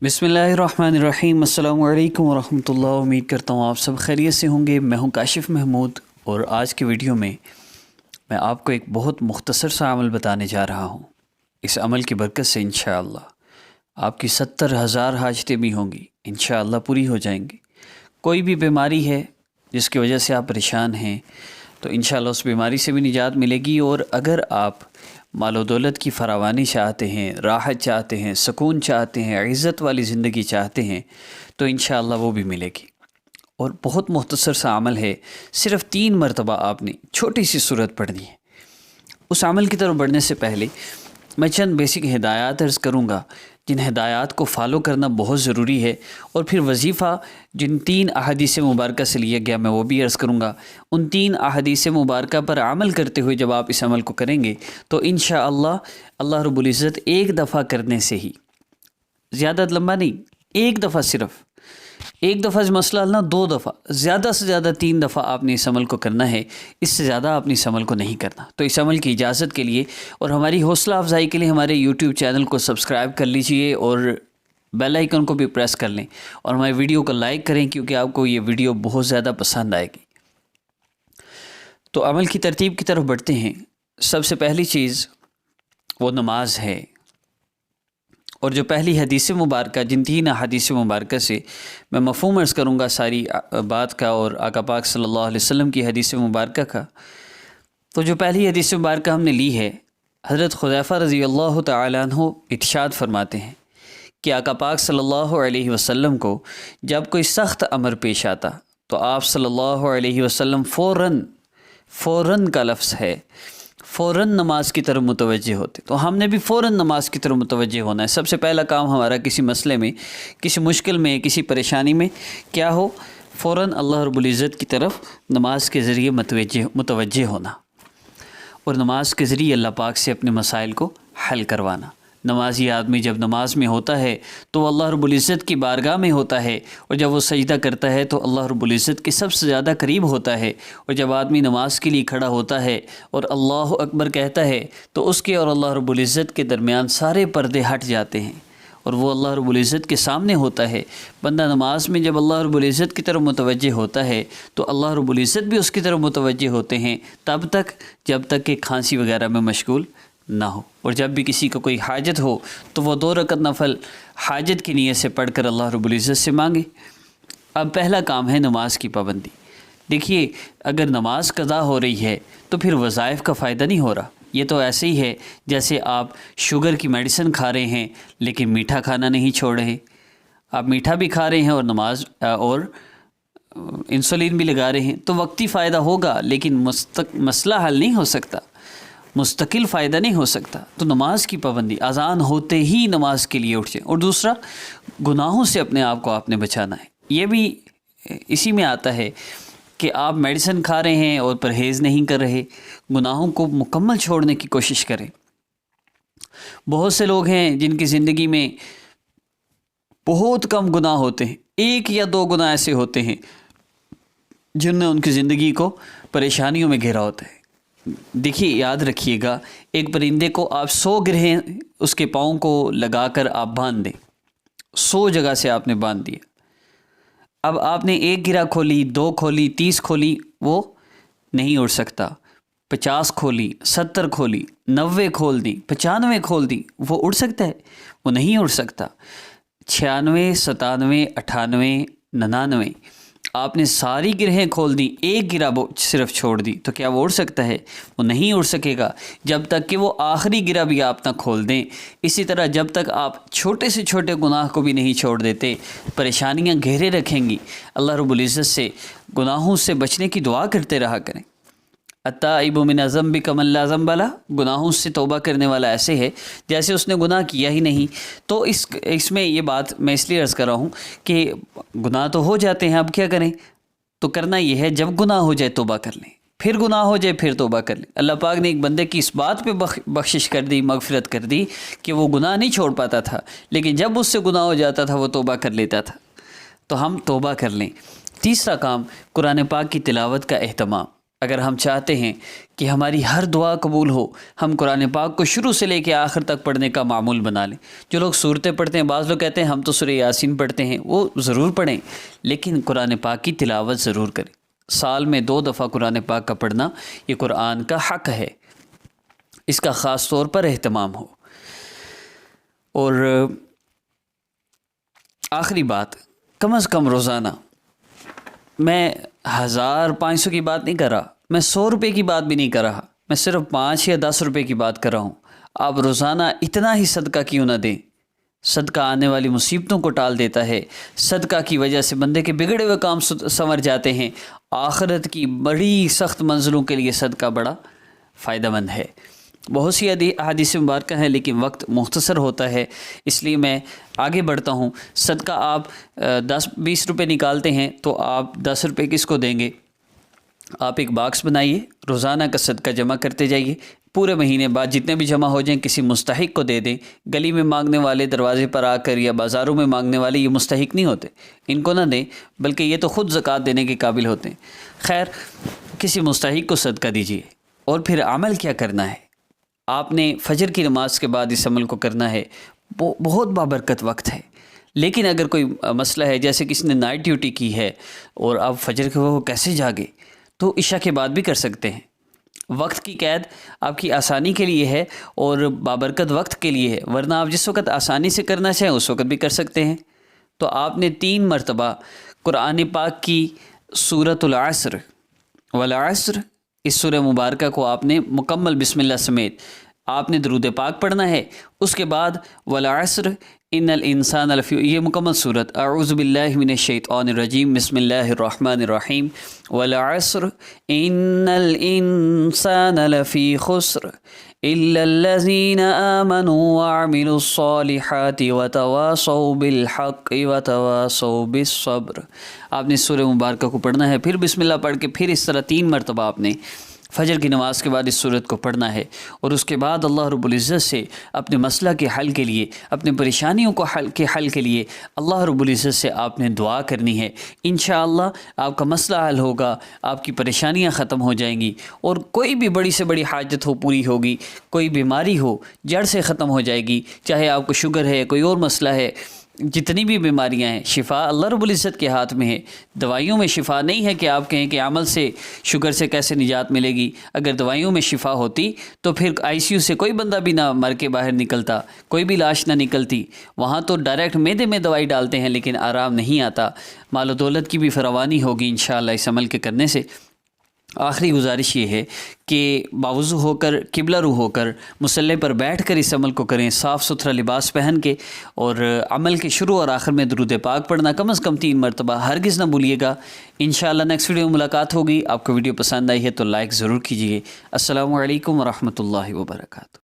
بسم اللہ الرحمن الرحیم۔ السلام علیکم ورحمۃ اللہ۔ امید کرتا ہوں آپ سب خیریت سے ہوں گے۔ میں ہوں کاشف محمود، اور آج کی ویڈیو میں آپ کو ایک بہت مختصر سا عمل بتانے جا رہا ہوں۔ اس عمل کی برکت سے انشاءاللہ آپ کی 70,000 حاجتیں بھی ہوں گی، انشاءاللہ پوری ہو جائیں گی۔ کوئی بھی بیماری ہے جس کی وجہ سے آپ پریشان ہیں تو انشاءاللہ اس بیماری سے بھی نجات ملے گی، اور اگر آپ مال و دولت کی فراوانی چاہتے ہیں، راحت چاہتے ہیں، سکون چاہتے ہیں، عزت والی زندگی چاہتے ہیں تو انشاءاللہ وہ بھی ملے گی۔ اور بہت مختصر سا عمل ہے، صرف 3 مرتبہ آپ نے چھوٹی سی صورت پڑھنی ہے۔ اس عمل کی طرف بڑھنے سے پہلے میں چند بیسک ہدایات عرض کروں گا، جن ہدایات کو فالو کرنا بہت ضروری ہے، اور پھر وظیفہ جن 3 احادیث مبارکہ سے لیا گیا میں وہ بھی عرض کروں گا۔ ان 3 احادیث مبارکہ پر عمل کرتے ہوئے جب آپ اس عمل کو کریں گے تو انشاءاللہ اللہ رب العزت ایک دفعہ کرنے سے ہی، زیادہ لمبا نہیں، ایک دفعہ، صرف ایک دفعہ مسئلہ حل نہ، 2 دفعہ، زیادہ سے زیادہ 3 دفعہ آپ نے اس عمل کو کرنا ہے، اس سے زیادہ آپ نے اس عمل کو نہیں کرنا۔ تو اس عمل کی اجازت کے لیے اور ہماری حوصلہ افزائی کے لیے ہمارے یوٹیوب چینل کو سبسکرائب کر لیجئے اور بیل آئیکن کو بھی پریس کر لیں، اور ہماری ویڈیو کو لائک کریں، کیونکہ آپ کو یہ ویڈیو بہت زیادہ پسند آئے گی۔ تو عمل کی ترتیب کی طرف بڑھتے ہیں۔ سب سے پہلی چیز وہ نماز ہے، اور جو پہلی حدیث مبارکہ، جن 3 احادیث مبارکہ سے میں مفہوم عرض کروں گا ساری بات کا، اور آقا پاک صلی اللہ علیہ وسلم کی حدیث مبارکہ کا۔ تو جو پہلی حدیث مبارکہ ہم نے لی ہے، حضرت حذیفہ رضی اللہ تعالیٰ عنہ ارشاد فرماتے ہیں کہ آقا پاک صلی اللہ علیہ وسلم کو جب کوئی سخت امر پیش آتا تو آپ صلی اللہ علیہ وسلم فوراً کا لفظ ہے، فوراً نماز کی طرف متوجہ ہوتے۔ تو ہم نے بھی فوراً نماز کی طرف متوجہ ہونا ہے۔ سب سے پہلا کام ہمارا کسی مسئلے میں، کسی مشکل میں، کسی پریشانی میں کیا ہو، فوراً اللہ رب العزت کی طرف نماز کے ذریعے متوجہ ہونا، اور نماز کے ذریعے اللہ پاک سے اپنے مسائل کو حل کروانا۔ نمازی آدمی جب نماز میں ہوتا ہے تو وہ اللہ رب العزت کی بارگاہ میں ہوتا ہے، اور جب وہ سجدہ کرتا ہے تو اللہ رب العزت کے سب سے زیادہ قریب ہوتا ہے، اور جب آدمی نماز کے لیے کھڑا ہوتا ہے اور اللہ اکبر کہتا ہے تو اس کے اور اللہ رب العزت کے درمیان سارے پردے ہٹ جاتے ہیں، اور وہ اللہ رب العزت کے سامنے ہوتا ہے۔ بندہ نماز میں جب اللہ رب العزت کی طرف متوجہ ہوتا ہے تو اللہ رب العزت بھی اس کی طرف متوجہ ہوتے ہیں، تب تک جب تک کہ کھانسی وغیرہ میں مشغول نہ ہو۔ اور جب بھی کسی کو کوئی حاجت ہو تو وہ 2 رکعت نفل حاجت کی نیت سے پڑھ کر اللہ رب العزت سے مانگے۔ اب پہلا کام ہے نماز کی پابندی۔ دیکھیے، اگر نماز قضا ہو رہی ہے تو پھر وظائف کا فائدہ نہیں ہو رہا۔ یہ تو ایسے ہی ہے جیسے آپ شوگر کی میڈیسن کھا رہے ہیں لیکن میٹھا کھانا نہیں چھوڑ رہے۔ آپ میٹھا بھی کھا رہے ہیں اور نماز اور انسولین بھی لگا رہے ہیں، تو وقتی فائدہ ہوگا لیکن مسئلہ حل نہیں ہو سکتا، مستقل فائدہ نہیں ہو سکتا۔ تو نماز کی پابندی، اذان ہوتے ہی نماز کے لیے اٹھ جائیں۔ اور دوسرا، گناہوں سے اپنے آپ کو آپ نے بچانا ہے۔ یہ بھی اسی میں آتا ہے کہ آپ میڈیسن کھا رہے ہیں اور پرہیز نہیں کر رہے، گناہوں کو مکمل چھوڑنے کی کوشش کریں۔ بہت سے لوگ ہیں جن کی زندگی میں بہت کم گناہ ہوتے ہیں، 1 یا 2 گناہ ایسے ہوتے ہیں جن نے ان کی زندگی کو پریشانیوں میں گھیرا ہوتا ہے۔ دیکھیے، یاد رکھیے گا، ایک پرندے کو آپ 100 گرہیں اس کے پاؤں کو لگا کر آپ باندھ دیں، 100 جگہ سے آپ نے باندھ دیا۔ اب آپ نے 1 گرہ کھولی، 2 کھولی، 30 کھولی، وہ نہیں اڑ سکتا۔ 50 کھولی، 70 کھولی، 90 کھول دی، 95 کھول دی، وہ اڑ سکتا ہے؟ وہ نہیں اڑ سکتا۔ 96، 97، 98، 99 آپ نے ساری گرہیں کھول دی، 1 گرہ صرف چھوڑ دی، تو کیا وہ اڑ سکتا ہے؟ وہ نہیں اڑ سکے گا جب تک کہ وہ آخری گرہ بھی آپ نہ کھول دیں۔ اسی طرح جب تک آپ چھوٹے سے چھوٹے گناہ کو بھی نہیں چھوڑ دیتے، پریشانیاں گھیرے رکھیں گی۔ اللہ رب العزت سے گناہوں سے بچنے کی دعا کرتے رہا کریں۔ التائب من الذنب کمن لا ذنب لہ، گناہوں سے توبہ کرنے والا ایسے ہے جیسے اس نے گناہ کیا ہی نہیں۔ تو اس میں یہ بات میں اس لیے عرض کر رہا ہوں کہ گناہ تو ہو جاتے ہیں، اب کیا کریں؟ تو کرنا یہ ہے، جب گناہ ہو جائے توبہ کر لیں، پھر گناہ ہو جائے پھر توبہ کر لیں۔ اللہ پاک نے ایک بندے کی اس بات پہ بخشش کر دی، مغفرت کر دی کہ وہ گناہ نہیں چھوڑ پاتا تھا، لیکن جب اس سے گناہ ہو جاتا تھا وہ توبہ کر لیتا تھا۔ تو ہم توبہ کر لیں۔ تیسرا کام، قرآن پاک کی تلاوت کا اہتمام۔ اگر ہم چاہتے ہیں کہ ہماری ہر دعا قبول ہو، ہم قرآن پاک کو شروع سے لے کے آخر تک پڑھنے کا معمول بنا لیں۔ جو لوگ سورتیں پڑھتے ہیں، بعض لوگ کہتے ہیں ہم تو سورہ یاسین پڑھتے ہیں، وہ ضرور پڑھیں، لیکن قرآن پاک کی تلاوت ضرور کریں۔ سال میں 2 دفعہ قرآن پاک کا پڑھنا یہ قرآن کا حق ہے، اس کا خاص طور پر اہتمام ہو۔ اور آخری بات، کم از کم روزانہ، میں 1500 کی بات نہیں کر رہا، میں 100 روپے کی بات بھی نہیں کر رہا، میں صرف 5 یا 10 روپے کی بات کر رہا ہوں۔ آپ روزانہ اتنا ہی صدقہ کیوں نہ دیں؟ صدقہ آنے والی مصیبتوں کو ٹال دیتا ہے، صدقہ کی وجہ سے بندے کے بگڑے ہوئے کام سنور جاتے ہیں، آخرت کی بڑی سخت منزلوں کے لیے صدقہ بڑا فائدہ مند ہے۔ بہت سی احادیث مبارکہ ہیں، لیکن وقت مختصر ہوتا ہے، اس لیے میں آگے بڑھتا ہوں۔ صدقہ آپ 10-20 روپے نکالتے ہیں تو آپ 10 روپے کس کو دیں گے؟ آپ ایک باکس بنائیے، روزانہ کا صدقہ جمع کرتے جائیے، پورے مہینے بعد جتنے بھی جمع ہو جائیں کسی مستحق کو دے دیں۔ گلی میں مانگنے والے، دروازے پر آ کر یا بازاروں میں مانگنے والے یہ مستحق نہیں ہوتے، ان کو نہ دیں، بلکہ یہ تو خود زکوٰۃ دینے کے قابل ہوتے ہیں۔ خیر، کسی مستحق کو صدقہ دیجیے۔ اور پھر عمل کیا کرنا ہے؟ آپ نے فجر کی نماز کے بعد اس عمل کو کرنا ہے، بہت بابرکت وقت ہے۔ لیکن اگر کوئی مسئلہ ہے، جیسے کسی نے نائٹ ڈیوٹی کی ہے اور اب فجر کے وہ کیسے جاگے، تو عشاء کے بعد بھی کر سکتے ہیں۔ وقت کی قید آپ کی آسانی کے لیے ہے اور بابرکت وقت کے لیے ہے، ورنہ آپ جس وقت آسانی سے کرنا چاہیں اس وقت بھی کر سکتے ہیں۔ تو آپ نے 3 مرتبہ قرآن پاک کی سورۃ العصر والعصر، اس سورہ مبارکہ کو آپ نے مکمل بسم اللہ سمیت آپ نے درود پاک پڑھنا ہے۔ اس کے بعد والعصر ان الانسان لفی، یہ مکمل صورت، اعوذ باللہ من الشیطان الرجیم، بسم اللہ الرحمن الرحیم، والعصر ان الانسان لفی خسر الا الذین آمنوا وعملوا الصالحات وتواصوا بالحق وتواصوا بالصبر۔ آپ نے سورہ مبارکہ کو پڑھنا ہے، پھر بسم اللہ پڑھ کے پھر اس طرح 3 مرتبہ آپ نے فجر کی نماز کے بعد اس صورت کو پڑھنا ہے، اور اس کے بعد اللہ رب العزت سے اپنے مسئلہ کے حل کے لیے، اپنے پریشانیوں کو حل کے لیے اللہ رب العزت سے آپ نے دعا کرنی ہے۔ انشاءاللہ آپ کا مسئلہ حل ہوگا، آپ کی پریشانیاں ختم ہو جائیں گی، اور کوئی بھی بڑی سے بڑی حاجت ہو پوری ہوگی، کوئی بیماری ہو جڑ سے ختم ہو جائے گی، چاہے آپ کو شوگر ہے، کوئی اور مسئلہ ہے، جتنی بھی بیماریاں ہیں، شفا اللہ رب العزت کے ہاتھ میں ہے۔ دوائیوں میں شفا نہیں ہے کہ آپ کہیں کہ عمل سے شوگر سے کیسے نجات ملے گی۔ اگر دوائیوں میں شفا ہوتی تو پھر ICU سے کوئی بندہ بھی نہ مر کے باہر نکلتا، کوئی بھی لاش نہ نکلتی۔ وہاں تو ڈائریکٹ معدے میں دوائی ڈالتے ہیں لیکن آرام نہیں آتا۔ مال و دولت کی بھی فراوانی ہوگی انشاءاللہ اس عمل کے کرنے سے۔ آخری گزارش یہ ہے کہ باوضو ہو کر، قبلہ رو ہو کر، مصلی پر بیٹھ کر اس عمل کو کریں، صاف ستھرا لباس پہن کے، اور عمل کے شروع اور آخر میں درود پاک پڑھنا کم از کم 3 مرتبہ ہرگز نہ بھولیے گا۔ انشاءاللہ نیکسٹ ویڈیو میں ملاقات ہوگی۔ آپ کو ویڈیو پسند آئی ہے تو لائک ضرور کیجیے۔ السلام علیکم ورحمۃ اللہ وبرکاتہ۔